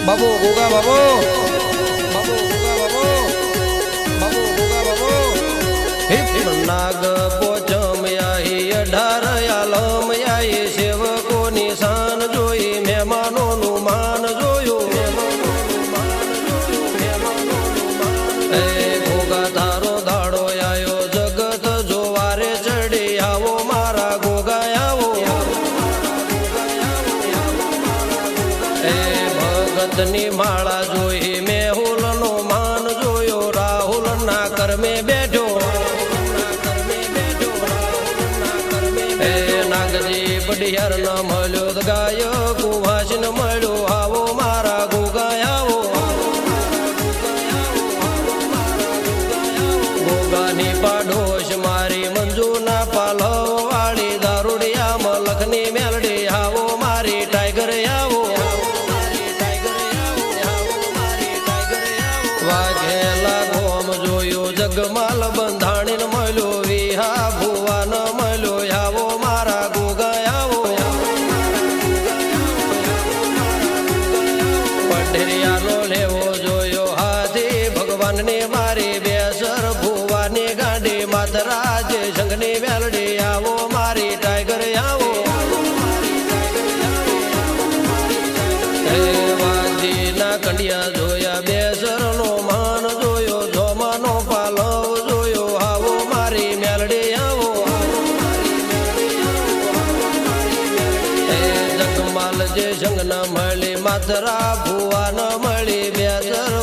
Babu Goga Babu Babu Goga Babu Babu Goga Babu heap નાગ પોચમ આહી 18 આલમ આહી સેવકોની શાન જોઈ મહેમાનોનું માન જોયું એ ગોગા તારો દાડો આયો જગત જોવારે ચડી આવો મારા ગોગા આવો એ ભગતની માળા જોઈ મેહુલનો માન જોયો રાહુલ ના કર્મે બેઠો એ નાગજી પડિયાર ન મળ્યો ગાય કુવાસ ન મળ્યો આવો મારા ગોગા આવો ગોગાની પાડોશ મારી મંજુના પાલવ વાળી દારૂડિયા મલખની મેલડી આવો મારી ટાઈગર આવો વાઘેલા ગોમ જોયો જગમાલ બંધાણી ન મળ્યો વિહા ભુવા ન મળ્યો આવો મારા ગોગા આવો પઢેરિયાનો લેવો જોયો હાથી ભગવાનને મારી બેસર ભુવાની ગાંડી માતરાજ સંઘની વેલડી આવો મારી ટાઈગર આવો વાજીના કંડિયા જોયા બેસરનો માન જોયો જોમાનો પાલવ જોયો આવો મારી મેલડી આવો જગમાલ જે સંગ ન મળી માતરા ભુવા ન મળી બેસર